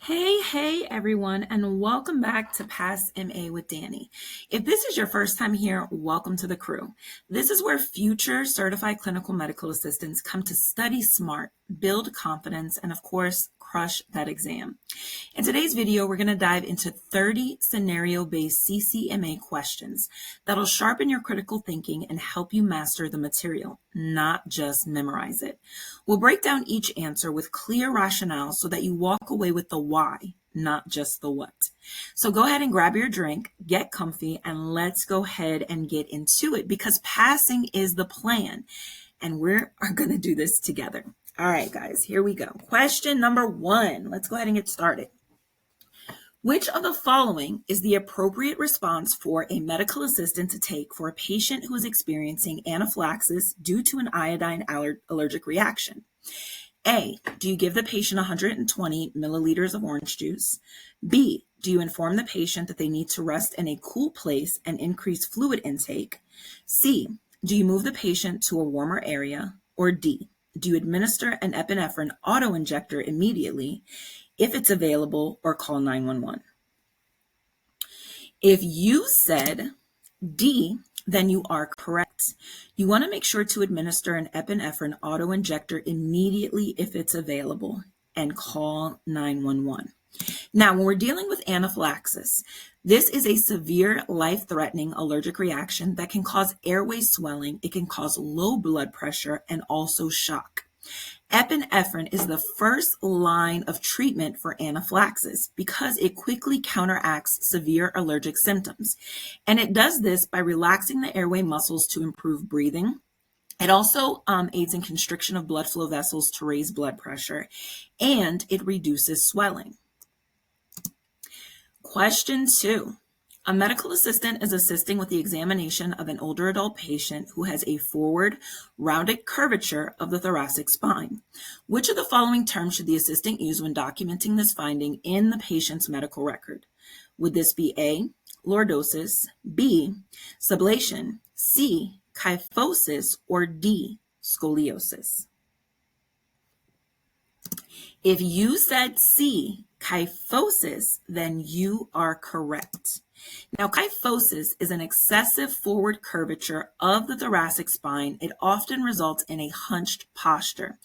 Hey everyone, and welcome back to Pass MA with Dani. If this is your first time here, welcome to the crew. This is where future certified clinical medical assistants come to study smart, build confidence, and of course, crush that exam. In today's video, we're going to dive into 30 scenario-based CCMA questions that'll sharpen your critical thinking and help you master the material, not just memorize it. We'll break down each answer with clear rationale so that you walk away with the why, not just the what. So go ahead and grab your drink, get comfy, and let's go ahead and get into it because passing is the plan, and we are going to do this together. All right, guys, here we go. Question number 1. Let's go ahead and get started. Which of the following is the appropriate response for a medical assistant to take for a patient who is experiencing anaphylaxis due to an iodine allergic reaction? A, do you give the patient 120 milliliters of orange juice? B, do you inform the patient that they need to rest in a cool place and increase fluid intake? C, do you move the patient to a warmer area? Or D, do you administer an epinephrine auto-injector immediately if it's available or call 911? If you said D, then you are correct. You want to make sure to administer an epinephrine auto-injector immediately if it's available and call 911. Now, when we're dealing with anaphylaxis, this is a severe life-threatening allergic reaction that can cause airway swelling, it can cause low blood pressure, and also shock. Epinephrine is the first line of treatment for anaphylaxis because it quickly counteracts severe allergic symptoms. And it does this by relaxing the airway muscles to improve breathing. It also aids in constriction of blood flow vessels to raise blood pressure, and it reduces swelling. Question 2. A medical assistant is assisting with the examination of an older adult patient who has a forward, rounded curvature of the thoracic spine. Which of the following terms should the assistant use when documenting this finding in the patient's medical record? Would this be A, lordosis, B, sublation, C, kyphosis, or D, scoliosis? If you said C, kyphosis, then you are correct. Now, kyphosis is an excessive forward curvature of the thoracic spine. It often results in a hunched posture.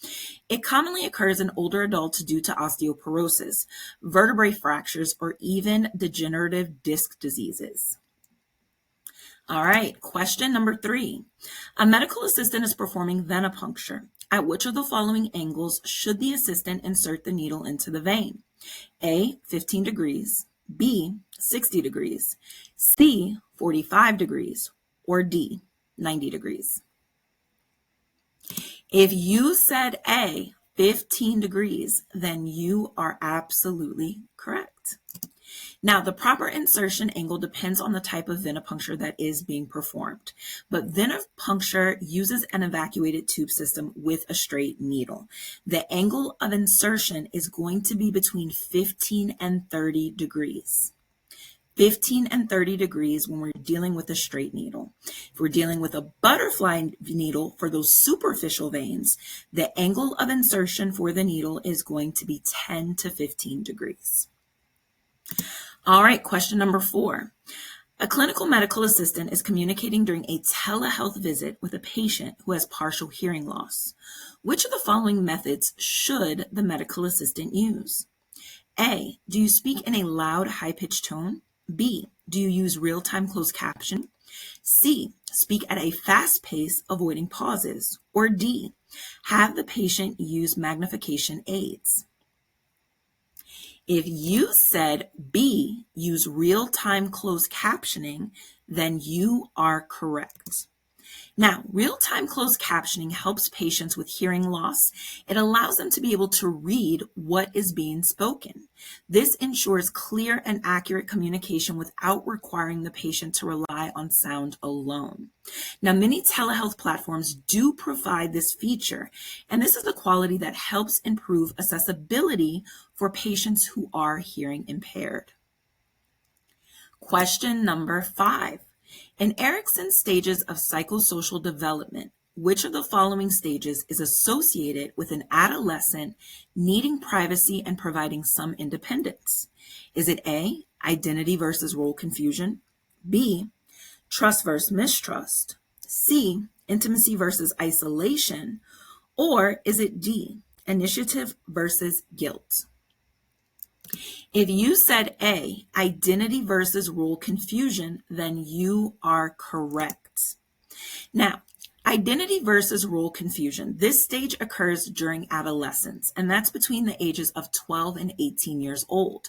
It commonly occurs in older adults due to osteoporosis, vertebrae fractures, or even degenerative disc diseases. All right, question number 3. A medical assistant is performing venipuncture. At which of the following angles should the assistant insert the needle into the vein? A, 15 degrees, B, 60 degrees, C, 45 degrees, or D, 90 degrees. If you said A, 15 degrees, then you are absolutely correct. Now, the proper insertion angle depends on the type of venipuncture that is being performed, but venipuncture uses an evacuated tube system with a straight needle. The angle of insertion is going to be between 15 and 30 degrees. 15 and 30 degrees when we're dealing with a straight needle. If we're dealing with a butterfly needle for those superficial veins, the angle of insertion for the needle is going to be 10 to 15 degrees. All right, question number 4. A clinical medical assistant is communicating during a telehealth visit with a patient who has partial hearing loss. Which of the following methods should the medical assistant use? A, do you speak in a loud, high-pitched tone? B, do you use real-time closed caption? C, speak at a fast pace, avoiding pauses? Or D, have the patient use magnification aids? If you said B, use real-time closed captioning, then you are correct. Now, real-time closed captioning helps patients with hearing loss. It allows them to be able to read what is being spoken. This ensures clear and accurate communication without requiring the patient to rely on sound alone. Now, many telehealth platforms do provide this feature, and this is the quality that helps improve accessibility for patients who are hearing impaired. Question number 5. In Erikson's stages of psychosocial development, which of the following stages is associated with an adolescent needing privacy and providing some independence? Is it A, identity versus role confusion, B, trust versus mistrust, C, intimacy versus isolation, or is it D, initiative versus guilt? If you said A, identity versus role confusion, then you are correct. Now, identity versus role confusion. This stage occurs during adolescence, and that's between the ages of 12 and 18 years old.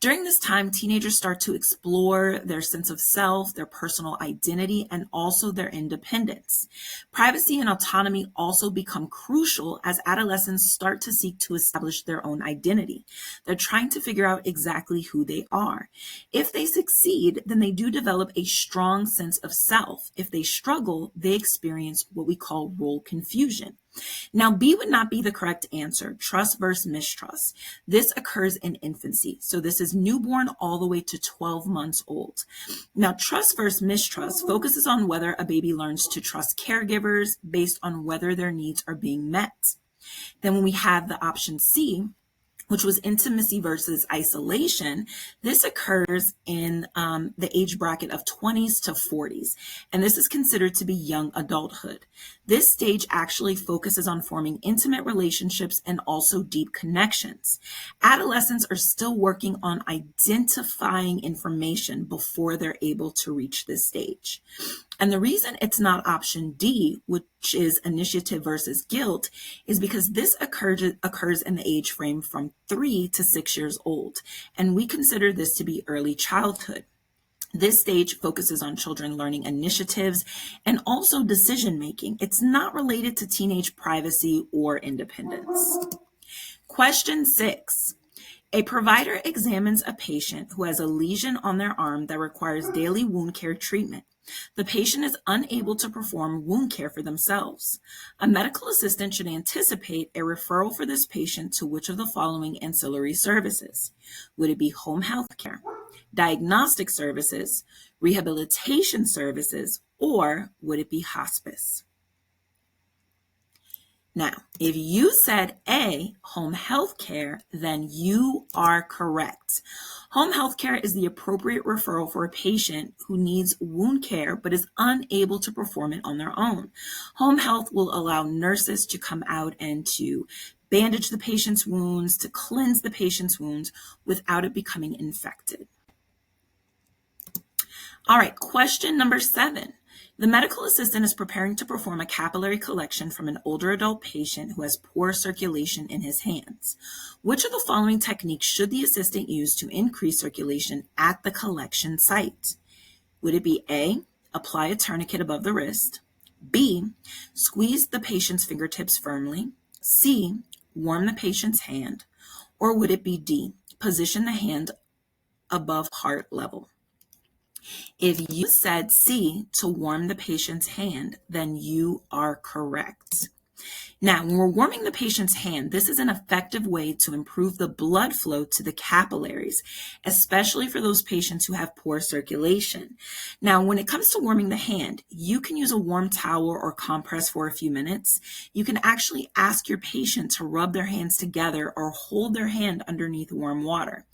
During this time, teenagers start to explore their sense of self, their personal identity, and also their independence. Privacy and autonomy also become crucial as adolescents start to seek to establish their own identity. They're trying to figure out exactly who they are. If they succeed, then they do develop a strong sense of self. If they struggle, they experience what we call role confusion. Now, B would not be the correct answer, trust versus mistrust. This occurs in infancy. So this is newborn all the way to 12 months old. Now, trust versus mistrust focuses on whether a baby learns to trust caregivers based on whether their needs are being met. Then when we have the option C, which was intimacy versus isolation, this occurs in the age bracket of 20s to 40s, and this is considered to be young adulthood. This stage actually focuses on forming intimate relationships and also deep connections. Adolescents are still working on identifying information before they're able to reach this stage. And the reason it's not option D, which is initiative versus guilt, is because this occurs in the age frame from 3 to 6 years old. And we consider this to be early childhood. This stage focuses on children learning initiatives and also decision making. It's not related to teenage privacy or independence. Question 6. A provider examines a patient who has a lesion on their arm that requires daily wound care treatment. The patient is unable to perform wound care for themselves. A medical assistant should anticipate a referral for this patient to which of the following ancillary services? Would it be home health care, diagnostic services, rehabilitation services, or would it be hospice? Now, if you said A, home health care, then you are correct. Home health care is the appropriate referral for a patient who needs wound care but is unable to perform it on their own. Home health will allow nurses to come out and to bandage the patient's wounds, to cleanse the patient's wounds without it becoming infected. All right, question number 7. The medical assistant is preparing to perform a capillary collection from an older adult patient who has poor circulation in his hands. Which of the following techniques should the assistant use to increase circulation at the collection site? Would it be A, apply a tourniquet above the wrist, B, squeeze the patient's fingertips firmly, C, warm the patient's hand, or would it be D, position the hand above heart level? If you said C, to warm the patient's hand, then you are correct. Now, when we're warming the patient's hand, this is an effective way to improve the blood flow to the capillaries, especially for those patients who have poor circulation. Now, when it comes to warming the hand, you can use a warm towel or compress for a few minutes. You can actually ask your patient to rub their hands together or hold their hand underneath warm water.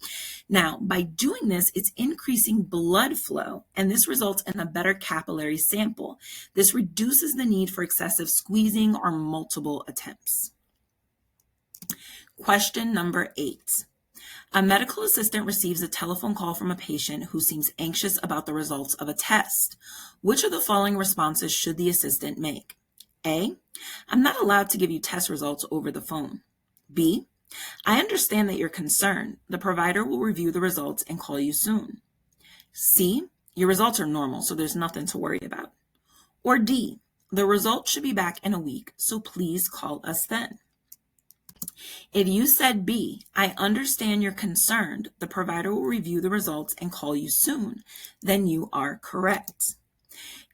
Now, by doing this, it's increasing blood flow, and this results in a better capillary sample. This reduces the need for excessive squeezing or multiple attempts. Question number 8. A medical assistant receives a telephone call from a patient who seems anxious about the results of a test. Which of the following responses should the assistant make? A, I'm not allowed to give you test results over the phone. B, I understand that you're concerned. The provider will review the results and call you soon. C, your results are normal, so there's nothing to worry about. Or D, the results should be back in a week, so please call us then. If you said B, I understand you're concerned, the provider will review the results and call you soon, then you are correct.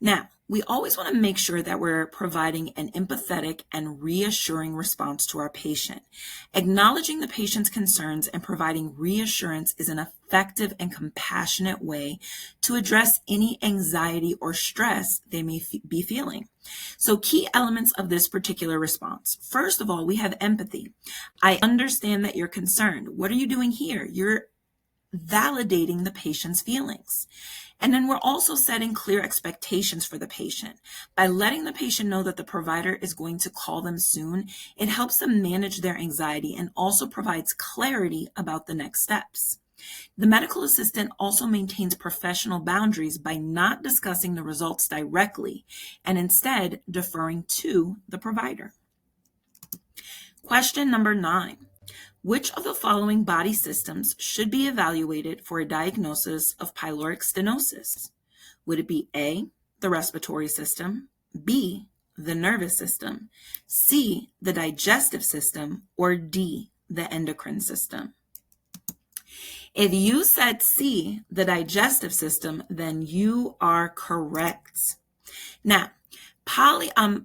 Now, we always want to make sure that we're providing an empathetic and reassuring response to our patient. Acknowledging the patient's concerns and providing reassurance is an effective and compassionate way to address any anxiety or stress they may be feeling. So key elements of this particular response. First of all, we have empathy. I understand that you're concerned. What are you doing here? You're validating the patient's feelings. And then we're also setting clear expectations for the patient. By letting the patient know that the provider is going to call them soon, it helps them manage their anxiety and also provides clarity about the next steps. The medical assistant also maintains professional boundaries by not discussing the results directly and instead deferring to the provider. Question number 9. Which of the following body systems should be evaluated for a diagnosis of pyloric stenosis? Would it be A, the respiratory system, B, the nervous system, C, the digestive system, or D, the endocrine system? If you said C, the digestive system, then you are correct. Now, pyloric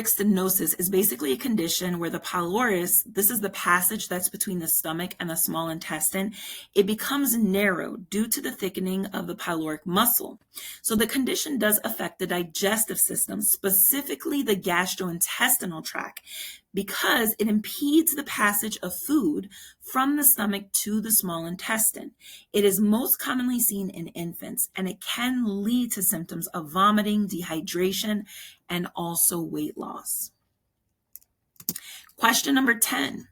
stenosis is basically a condition where the pylorus, this is the passage that's between the stomach and the small intestine, it becomes narrow due to the thickening of the pyloric muscle. So the condition does affect the digestive system, specifically the gastrointestinal tract, because it impedes the passage of food from the stomach to the small intestine. It is most commonly seen in infants, and it can lead to symptoms of vomiting, dehydration, and also weight loss. Question number 10.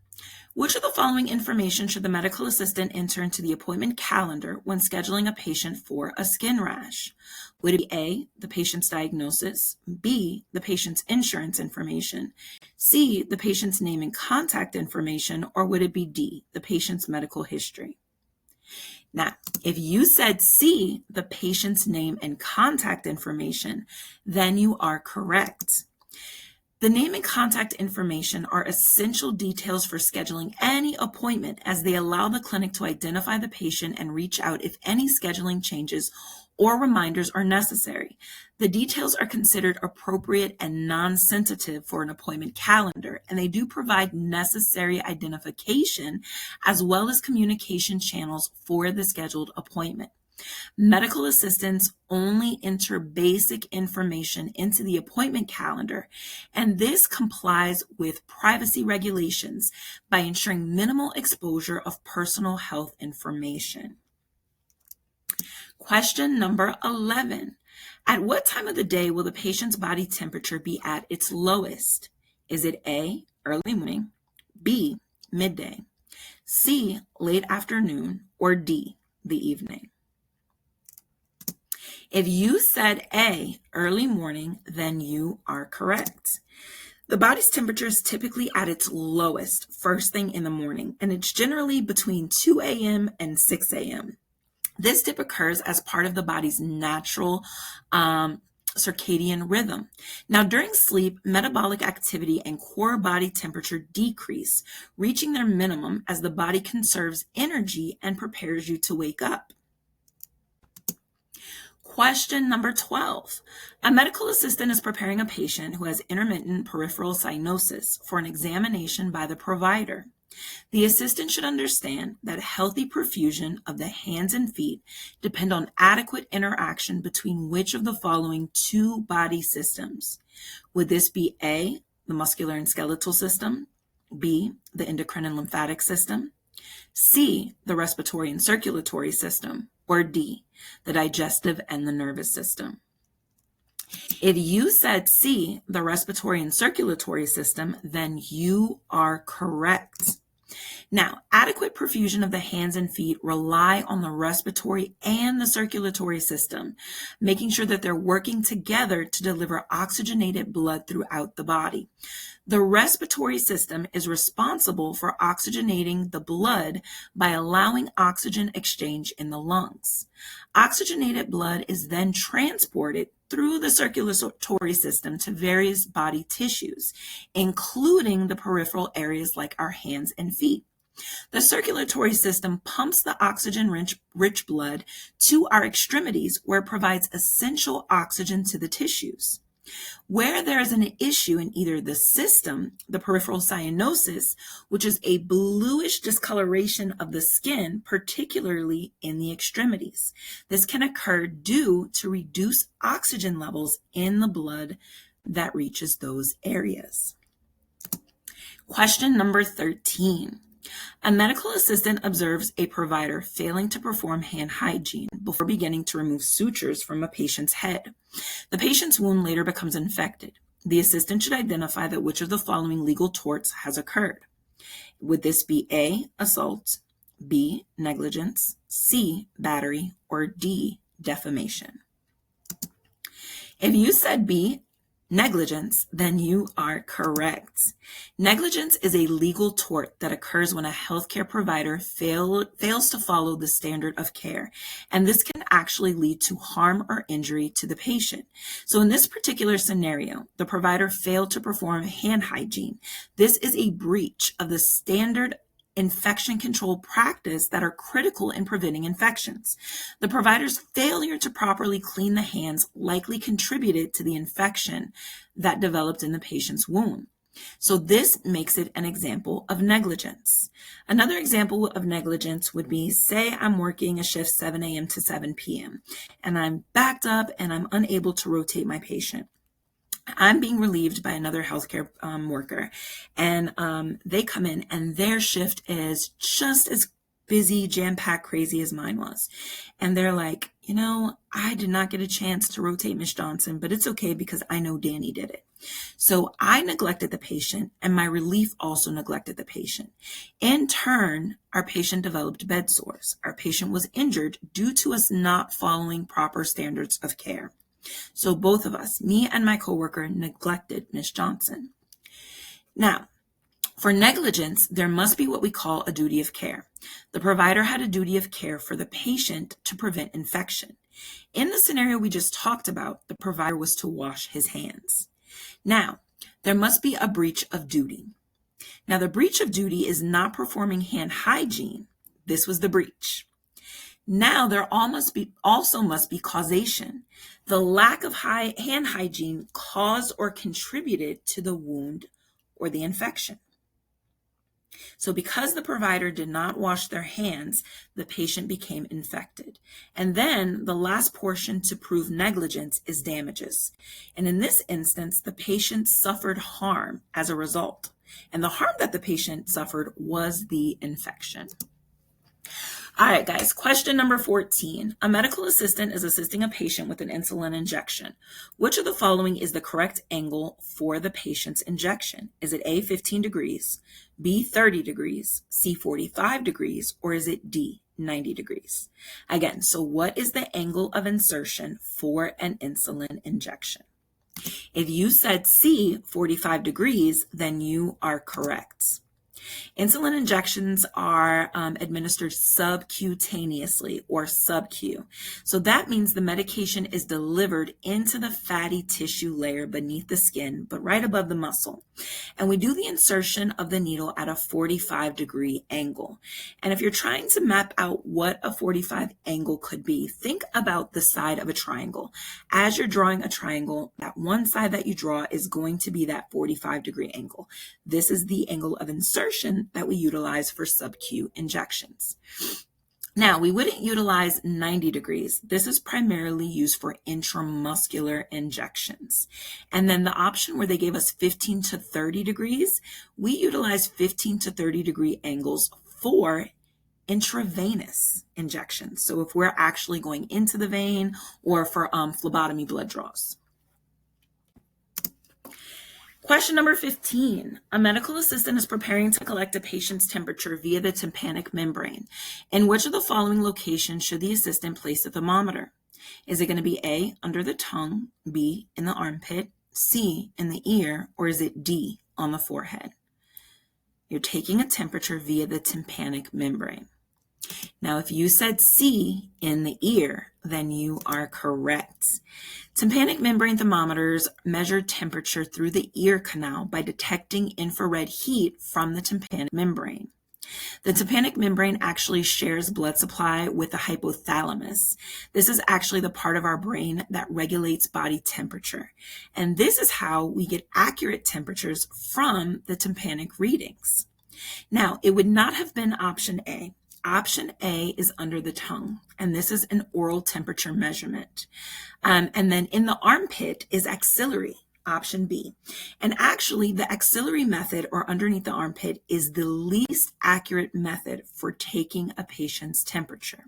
Which of the following information should the medical assistant enter into the appointment calendar when scheduling a patient for a skin rash? Would it be A, the patient's diagnosis, B, the patient's insurance information, C, the patient's name and contact information, or would it be D, the patient's medical history? Now, if you said C, the patient's name and contact information, then you are correct. The name and contact information are essential details for scheduling any appointment, as they allow the clinic to identify the patient and reach out if any scheduling changes or reminders are necessary. The details are considered appropriate and non-sensitive for an appointment calendar, and they do provide necessary identification as well as communication channels for the scheduled appointment. Medical assistants only enter basic information into the appointment calendar, and this complies with privacy regulations by ensuring minimal exposure of personal health information. Question number 11. At what time of the day will the patient's body temperature be at its lowest? Is it A, early morning, B, midday, C, late afternoon, or D, the evening? If you said A, early morning, then you are correct. The body's temperature is typically at its lowest first thing in the morning, and it's generally between 2 a.m. and 6 a.m. This dip occurs as part of the body's natural circadian rhythm. Now, during sleep, metabolic activity and core body temperature decrease, reaching their minimum as the body conserves energy and prepares you to wake up. Question number 12. A medical assistant is preparing a patient who has intermittent peripheral cyanosis for an examination by the provider. The assistant should understand that healthy perfusion of the hands and feet depend on adequate interaction between which of the following two body systems? Would this be A, the muscular and skeletal system, B, the endocrine and lymphatic system, C, the respiratory and circulatory system, or D, the digestive and the nervous system? If you said C, the respiratory and circulatory system, then you are correct. Now, adequate perfusion of the hands and feet rely on the respiratory and the circulatory system, making sure that they're working together to deliver oxygenated blood throughout the body. The respiratory system is responsible for oxygenating the blood by allowing oxygen exchange in the lungs. Oxygenated blood is then transported through the circulatory system to various body tissues, including the peripheral areas like our hands and feet. The circulatory system pumps the oxygen-rich blood to our extremities, where it provides essential oxygen to the tissues. Where there is an issue in either the system, the peripheral cyanosis, which is a bluish discoloration of the skin, particularly in the extremities. This can occur due to reduced oxygen levels in the blood that reaches those areas. Question number 13. A medical assistant observes a provider failing to perform hand hygiene before beginning to remove sutures from a patient's head. The patient's wound later becomes infected. The assistant should identify that which of the following legal torts has occurred. Would this be A, assault, B, negligence, C, battery, or D, defamation? If you said B, negligence, then you are correct. Negligence is a legal tort that occurs when a healthcare provider fails to follow the standard of care, and this can actually lead to harm or injury to the patient. So in this particular scenario, the provider failed to perform hand hygiene. This is a breach of the standard infection control practice that are critical in preventing infections. The provider's failure to properly clean the hands likely contributed to the infection that developed in the patient's wound. So this makes it an example of negligence. Another example of negligence would be, say I'm working a shift 7 a.m. to 7 p.m. and I'm backed up and I'm unable to rotate my patient. I'm being relieved by another healthcare worker, and they come in and their shift is just as busy, jam-packed, crazy as mine was. And they're like, I did not get a chance to rotate Miss Johnson, but it's okay because I know Dani did it. So I neglected the patient, and my relief also neglected the patient. In turn, our patient developed bed sores. Our patient was injured due to us not following proper standards of care. So both of us, me and my coworker, neglected Miss Johnson. Now, for negligence, there must be what we call a duty of care. The provider had a duty of care for the patient to prevent infection. In the scenario we just talked about, the provider was to wash his hands. Now, there must be a breach of duty. Now, the breach of duty is not performing hand hygiene. This was the breach. Now there also must be causation. The lack of hand hygiene caused or contributed to the wound or the infection. So because the provider did not wash their hands, the patient became infected. And then the last portion to prove negligence is damages. And in this instance, the patient suffered harm as a result. And the harm that the patient suffered was the infection. All right, guys, question number 14. A medical assistant is assisting a patient with an insulin injection. Which of the following is the correct angle for the patient's injection? Is it A, 15 degrees, B, 30 degrees, C, 45 degrees, or is it D, 90 degrees? Again, so what is the angle of insertion for an insulin injection? If you said C, 45 degrees, then you are correct. Insulin injections are administered subcutaneously or sub-Q. So that means the medication is delivered into the fatty tissue layer beneath the skin, but right above the muscle. And we do the insertion of the needle at a 45-degree angle. And if you're trying to map out what a 45 angle could be, think about the side of a triangle. As you're drawing a triangle, that one side that you draw is going to be that 45-degree angle. This is the angle of insertion that we utilize for sub-Q injections. Now, we wouldn't utilize 90 degrees. This is primarily used for intramuscular injections. And then the option where they gave us 15 to 30 degrees, we utilize 15 to 30 degree angles for intravenous injections. So if we're actually going into the vein or for phlebotomy blood draws. Question number 15. A medical assistant is preparing to collect a patient's temperature via the tympanic membrane. In which of the following locations should the assistant place the thermometer? Is it going to be A, under the tongue, B, in the armpit, C, in the ear, or is it D, on the forehead? You're taking a temperature via the tympanic membrane. Now, if you said C, in the ear, then you are correct. Tympanic membrane thermometers measure temperature through the ear canal by detecting infrared heat from the tympanic membrane. The tympanic membrane actually shares blood supply with the hypothalamus. This is actually the part of our brain that regulates body temperature. And this is how we get accurate temperatures from the tympanic readings. Now, it would not have been option A. Option A is under the tongue, and this is an oral temperature measurement. And then in the armpit is axillary, option B. And actually, the axillary method, or underneath the armpit, is the least accurate method for taking a patient's temperature.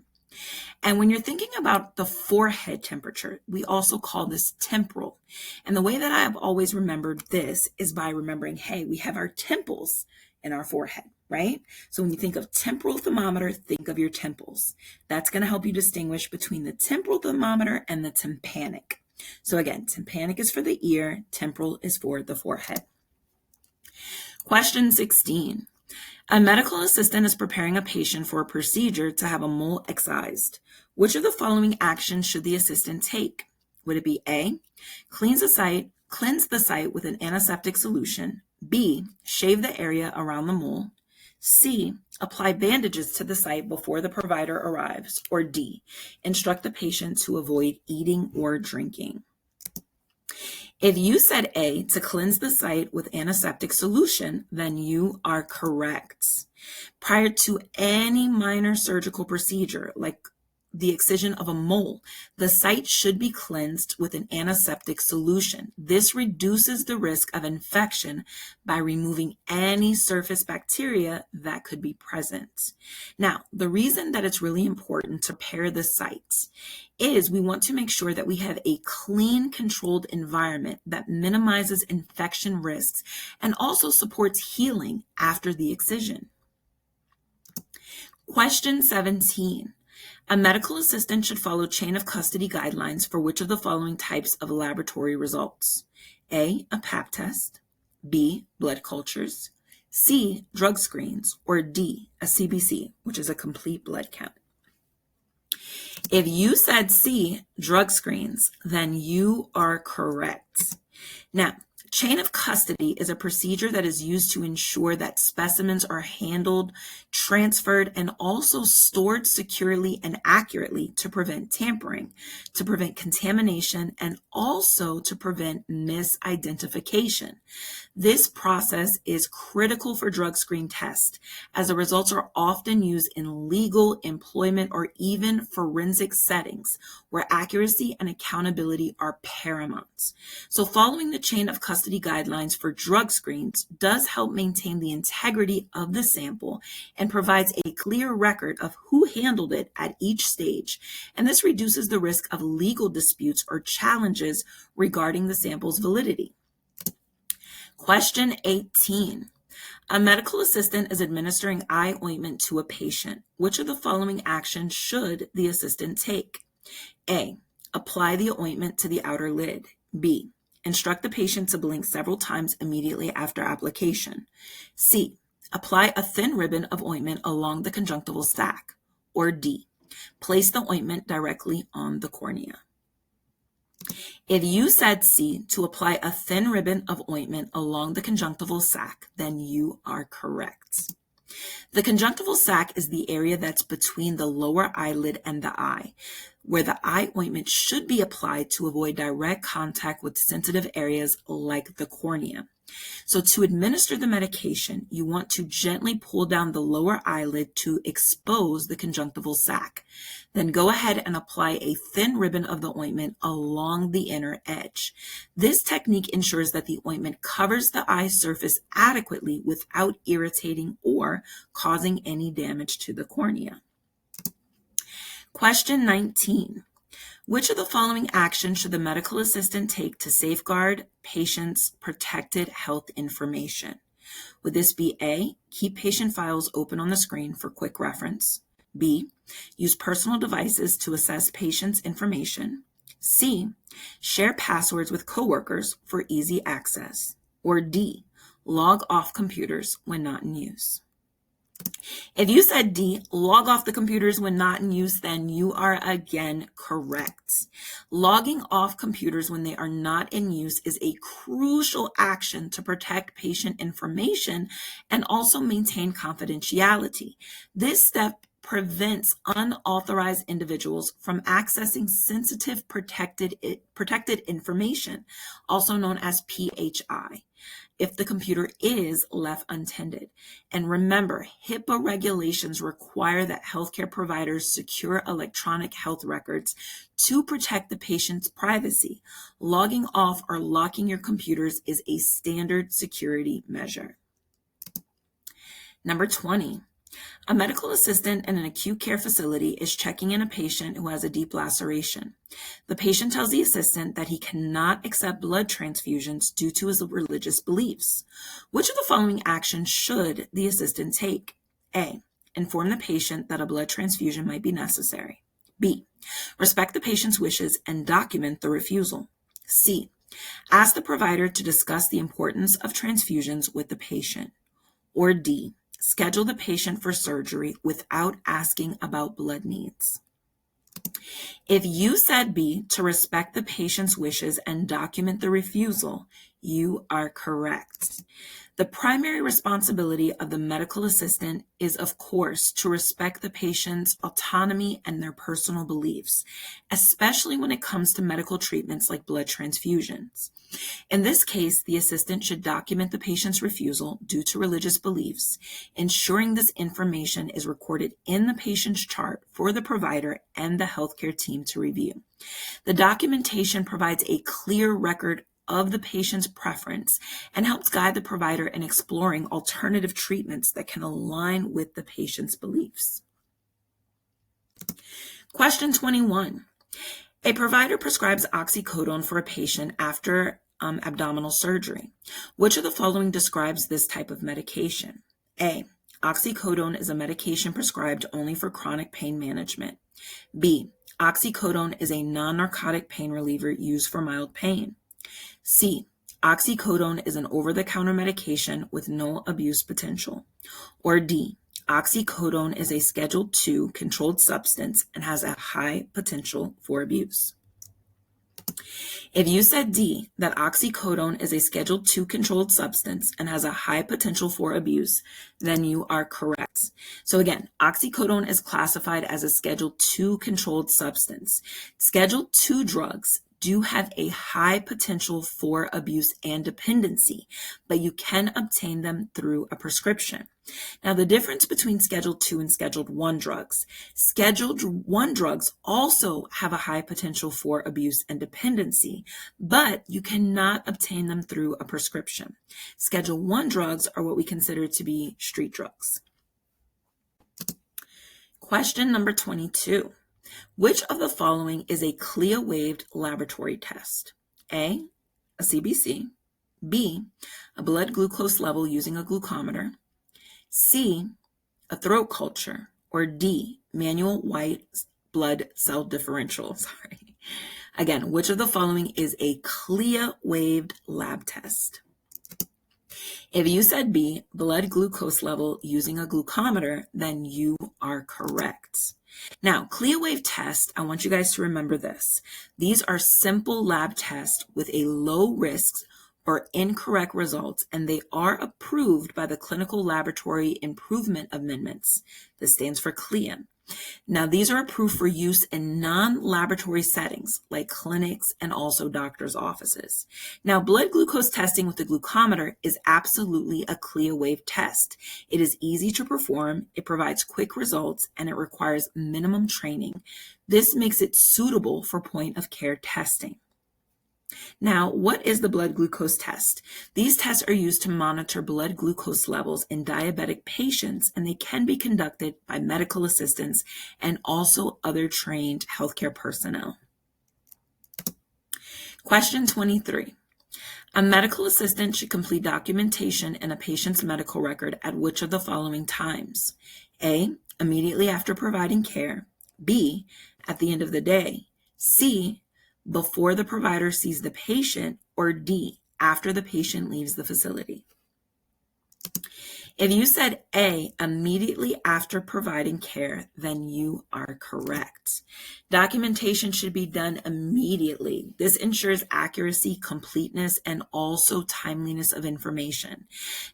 And when you're thinking about the forehead temperature, we also call this temporal. And the way that I have always remembered this is by remembering, hey, we have our temples in our forehead, right? So when you think of temporal thermometer, think of your temples. That's going to help you distinguish between the temporal thermometer and the tympanic. So again, tympanic is for the ear, temporal is for the forehead. Question 16. A medical assistant is preparing a patient for a procedure to have a mole excised. Which of the following actions should the assistant take? Would it be A, cleanse the site with an antiseptic solution, B, shave the area around the mole, C, apply bandages to the site before the provider arrives, or D, instruct the patient to avoid eating or drinking? If you said A, to cleanse the site with antiseptic solution, then you are correct. Prior to any minor surgical procedure, like the excision of a mole, the site should be cleansed with an antiseptic solution. This reduces the risk of infection by removing any surface bacteria that could be present. Now, the reason that it's really important to prepare the site is we want to make sure that we have a clean, controlled environment that minimizes infection risks and also supports healing after the excision. Question 17. A medical assistant should follow chain of custody guidelines for which of the following types of laboratory results? A, a pap test, B, blood cultures, C, drug screens, or D, a CBC, which is a complete blood count. If you said C, drug screens, then you are correct. Now, chain of custody is a procedure that is used to ensure that specimens are handled, transferred, and also stored securely and accurately to prevent tampering, to prevent contamination, and also to prevent misidentification. This process is critical for drug screen tests, as the results are often used in legal, employment, or even forensic settings where accuracy and accountability are paramount. So following the chain of custody guidelines for drug screens does help maintain the integrity of the sample and provides a clear record of who handled it at each stage. And this reduces the risk of legal disputes or challenges regarding the sample's validity. Question 18. A medical assistant is administering eye ointment to a patient. Which of the following actions should the assistant take? A, apply the ointment to the outer lid. B, instruct the patient to blink several times immediately after application. C, apply a thin ribbon of ointment along the conjunctival sac. Or D, place the ointment directly on the cornea. If you said C, to apply a thin ribbon of ointment along the conjunctival sac, then you are correct. The conjunctival sac is the area that's between the lower eyelid and the eye, where the eye ointment should be applied to avoid direct contact with sensitive areas like the cornea. So to administer the medication, you want to gently pull down the lower eyelid to expose the conjunctival sac. Then go ahead and apply a thin ribbon of the ointment along the inner edge. This technique ensures that the ointment covers the eye surface adequately without irritating or causing any damage to the cornea. Question 19. Which of the following actions should the medical assistant take to safeguard patients' protected health information? Would this be A, keep patient files open on the screen for quick reference? B, use personal devices to assess patients' information? C, share passwords with coworkers for easy access? Or D, log off computers when not in use? If you said D, log off the computers when not in use, then you are again correct. Logging off computers when they are not in use is a crucial action to protect patient information and also maintain confidentiality. This step prevents unauthorized individuals from accessing sensitive protected information, also known as PHI, if the computer is left untended. And remember, HIPAA regulations require that healthcare providers secure electronic health records to protect the patient's privacy. Logging off or locking your computers is a standard security measure. Number 20. A medical assistant in an acute care facility is checking in a patient who has a deep laceration. The patient tells the assistant that he cannot accept blood transfusions due to his religious beliefs. Which of the following actions should the assistant take? A. Inform the patient that a blood transfusion might be necessary. B. Respect the patient's wishes and document the refusal. C. Ask the provider to discuss the importance of transfusions with the patient. Or D. Schedule the patient for surgery without asking about blood needs. If you said B, to respect the patient's wishes and document the refusal, you are correct. The primary responsibility of the medical assistant is, of course, to respect the patient's autonomy and their personal beliefs, especially when it comes to medical treatments like blood transfusions. In this case, the assistant should document the patient's refusal due to religious beliefs, ensuring this information is recorded in the patient's chart for the provider and the healthcare team to review. The documentation provides a clear record of the patient's preference and helps guide the provider in exploring alternative treatments that can align with the patient's beliefs. Question 21. A provider prescribes oxycodone for a patient after abdominal surgery. Which of the following describes this type of medication? A. Oxycodone is a medication prescribed only for chronic pain management. B. Oxycodone is a non-narcotic pain reliever used for mild pain. C. Oxycodone is an over-the-counter medication with no abuse potential. Or D. Oxycodone is a Schedule II controlled substance and has a high potential for abuse. If you said D, that oxycodone is a Schedule II controlled substance and has a high potential for abuse, then you are correct. So again, oxycodone is classified as a Schedule II controlled substance. Schedule II drugs do have a high potential for abuse and dependency, but you can obtain them through a prescription. Now, the difference between Schedule II and Scheduled I drugs. Scheduled I drugs also have a high potential for abuse and dependency, but you cannot obtain them through a prescription. Schedule I drugs are what we consider to be street drugs. Question number 22. Which of the following is a CLIA-waived laboratory test? A, a CBC. B, a blood glucose level using a glucometer. C, a throat culture. Or D, manual white blood cell differential. Again, which of the following is a CLIA-waived lab test? If you said B, blood glucose level using a glucometer, then you are correct. Now, CLIA-waived tests, I want you guys to remember this. These are simple lab tests with a low risk or incorrect results, and they are approved by the Clinical Laboratory Improvement Amendments. This stands for CLIA. Now, these are approved for use in non-laboratory settings like clinics and also doctors' offices. Now, blood glucose testing with the glucometer is absolutely a CLIA-waived test. It is easy to perform, it provides quick results, and it requires minimum training. This makes it suitable for point-of-care testing. Now, what is the blood glucose test? These tests are used to monitor blood glucose levels in diabetic patients, and they can be conducted by medical assistants and also other trained healthcare personnel. Question 23. A medical assistant should complete documentation in a patient's medical record at which of the following times? A, immediately after providing care. B, at the end of the day. C, before the provider sees the patient. Or D, after the patient leaves the facility. If you said A, immediately after providing care, then you are correct. Documentation should be done immediately. This ensures accuracy, completeness, and also timeliness of information.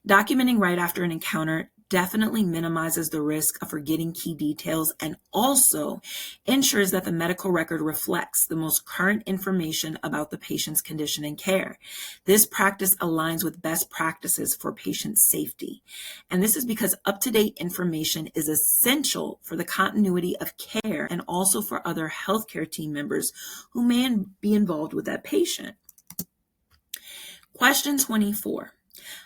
Documenting right after an encounter definitely minimizes the risk of forgetting key details and also ensures that the medical record reflects the most current information about the patient's condition and care. This practice aligns with best practices for patient safety. And this is because up-to-date information is essential for the continuity of care and also for other healthcare team members who may be involved with that patient. Question 24.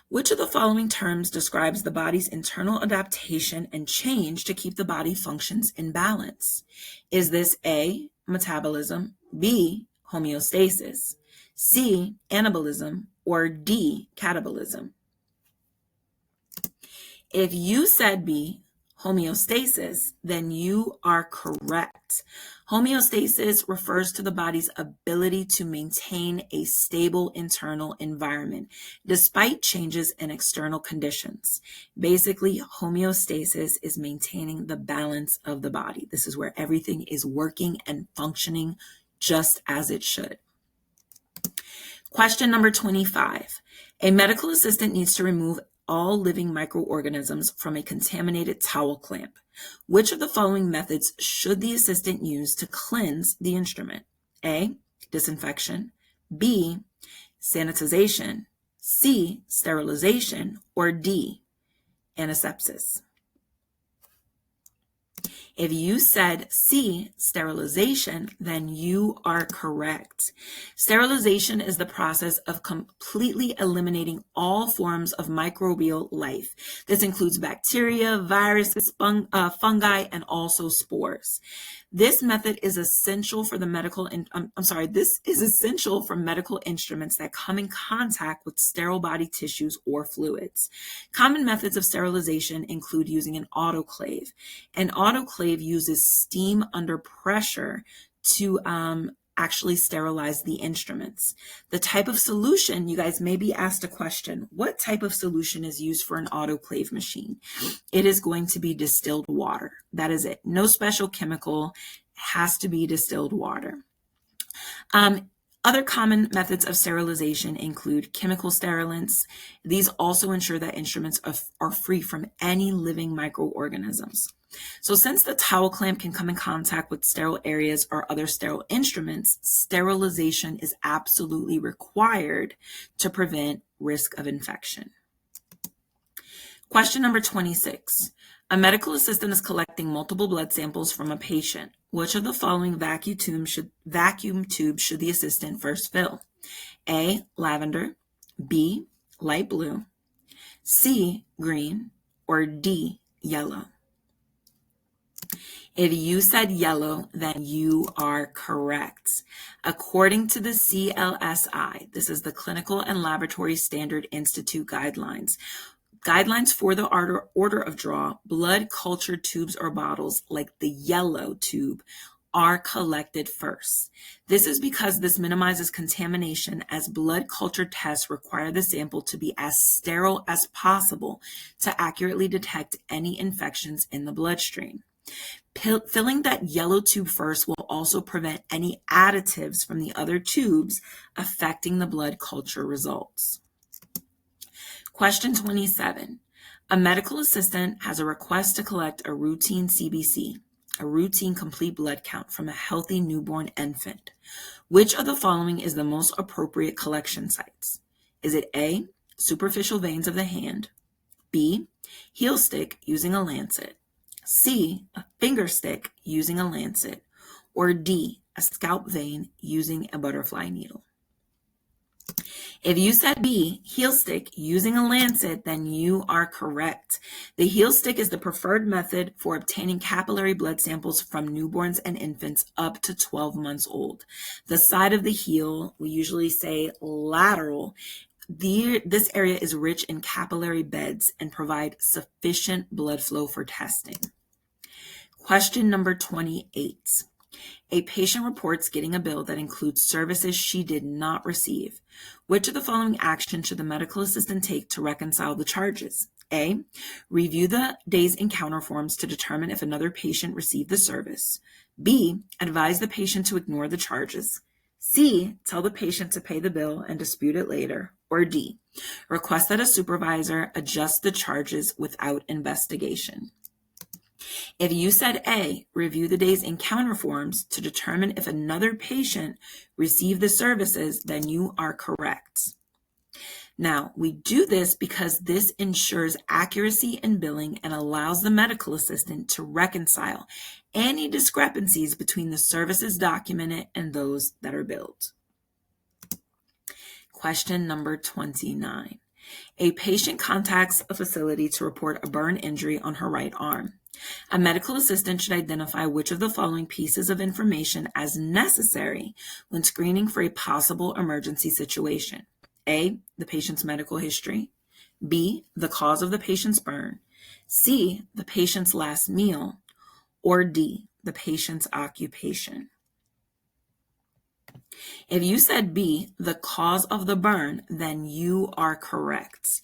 Which of the following terms describes the body's internal adaptation and change to keep the body functions in balance? Is this A, metabolism, B, homeostasis, C, anabolism, or D, catabolism? If you said B, homeostasis, then you are correct. Homeostasis refers to the body's ability to maintain a stable internal environment despite changes in external conditions. Basically, homeostasis is maintaining the balance of the body. This is where everything is working and functioning just as it should. Question number 25. A medical assistant needs to remove all living microorganisms from a contaminated towel clamp. Which of the following methods should the assistant use to cleanse the instrument? A, disinfection, B, sanitization, C, sterilization, or D, antisepsis? If you said C, sterilization, then you are correct. Sterilization is the process of completely eliminating all forms of microbial life. This includes bacteria, viruses, fungi, and also spores. This method is essential for this is essential for medical instruments that come in contact with sterile body tissues or fluids. Common methods of sterilization include using an autoclave. An autoclave uses steam under pressure to actually sterilize the instruments. The type of solution, you guys may be asked a question, what type of solution is used for an autoclave machine? It is going to be distilled water. That is it. No special chemical, has to be distilled water. Other common methods of sterilization include chemical sterilants. These also ensure that instruments are free from any living microorganisms. So since the towel clamp can come in contact with sterile areas or other sterile instruments, sterilization is absolutely required to prevent risk of infection. Question number 26. A medical assistant is collecting multiple blood samples from a patient. Which of the following vacuum tubes should the assistant first fill? A, lavender, B, light blue, C, green, or D, yellow? If you said yellow, then you are correct. According to the CLSI, this is the Clinical and Laboratory Standard Institute guidelines for the order of draw, blood culture tubes or bottles like the yellow tube are collected first. This is because this minimizes contamination, as blood culture tests require the sample to be as sterile as possible to accurately detect any infections in the bloodstream. Filling that yellow tube first will also prevent any additives from the other tubes affecting the blood culture results. Question 27. A medical assistant has a request to collect a routine CBC, a routine complete blood count, from a healthy newborn infant. Which of the following is the most appropriate collection sites? Is it A, superficial veins of the hand, B, heel stick using a lancet, C, a finger stick using a lancet, or D, a scalp vein using a butterfly needle? If you said B, heel stick using a lancet, then you are correct. The heel stick is the preferred method for obtaining capillary blood samples from newborns and infants up to 12 months old. The side of the heel, we usually say lateral, this area is rich in capillary beds and provide sufficient blood flow for testing. Question number 28. A patient reports getting a bill that includes services she did not receive. Which of the following actions should the medical assistant take to reconcile the charges? A, review the day's encounter forms to determine if another patient received the service. B, advise the patient to ignore the charges. C, tell the patient to pay the bill and dispute it later. Or D, request that a supervisor adjust the charges without investigation. If you said A, review the day's encounter forms to determine if another patient received the services, then you are correct. Now, we do this because this ensures accuracy in billing and allows the medical assistant to reconcile any discrepancies between the services documented and those that are billed. Question number 29. A patient contacts a facility to report a burn injury on her right arm. A medical assistant should identify which of the following pieces of information as necessary when screening for a possible emergency situation. A, the patient's medical history. B, the cause of the patient's burn. C, the patient's last meal. Or D, the patient's occupation. If you said B, the cause of the burn, then you are correct.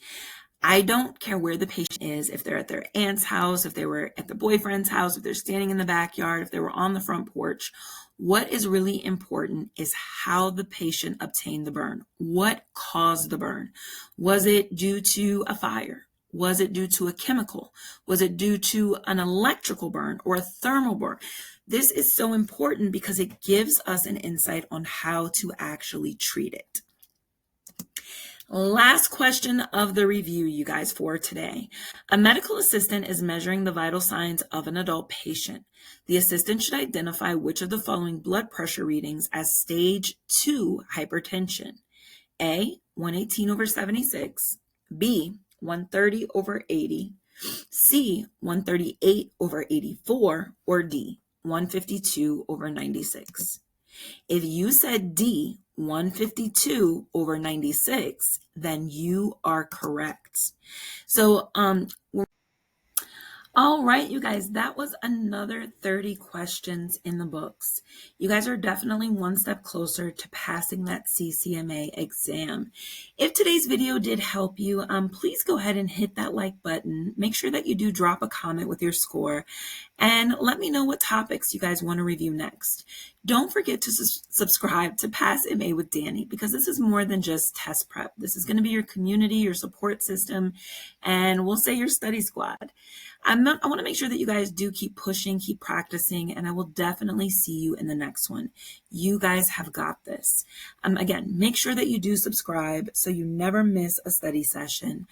I don't care where the patient is, if they're at their aunt's house, if they were at the boyfriend's house, if they're standing in the backyard, if they were on the front porch. What is really important is how the patient obtained the burn. What caused the burn? Was it due to a fire? Was it due to a chemical? Was it due to an electrical burn or a thermal burn? This is so important because it gives us an insight on how to actually treat it. Last question of the review, you guys, for today. A medical assistant is measuring the vital signs of an adult patient. The assistant should identify which of the following blood pressure readings as stage 2 hypertension. A, 118/76. B, 130/80. C, 138/84. Or D, 152/96. If you said D, 152/96, then you are correct. So, all right, you guys, that was another 30 questions in the books. You guys are definitely one step closer to passing that CCMA exam. If today's video did help you, please go ahead and hit that like button. Make sure that you do drop a comment with your score and let me know what topics you guys want to review next. Don't forget to subscribe to Pass MA with Dani, because this is more than just test prep. This is going to be your community, your support system, and we'll say your study squad. I want to make sure that you guys do keep pushing, keep practicing, and I will definitely see you in the next one. You guys have got this. Again, make sure that you do subscribe so you never miss a study session.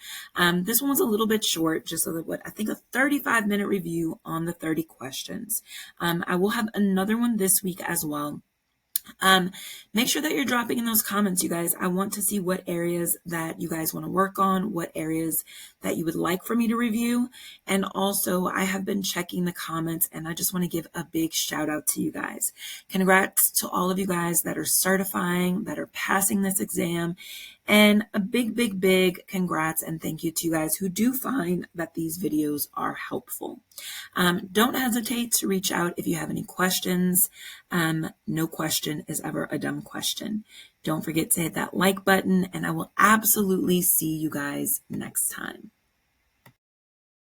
This one was a little bit short, just a a 35-minute review on the 30 questions. I will have another one this week as well. Make sure that you're dropping in those comments, you guys. I want to see what areas that you guys want to work on, what areas that you would like for me to review. And also, I have been checking the comments, and I just want to give a big shout out to you guys. Congrats to all of you guys that are certifying, that are passing this exam. And a big, big, big congrats and thank you to you guys who do find that these videos are helpful. Don't hesitate to reach out if you have any questions. No question is ever a dumb question. Don't forget to hit that like button, and I will absolutely see you guys next time.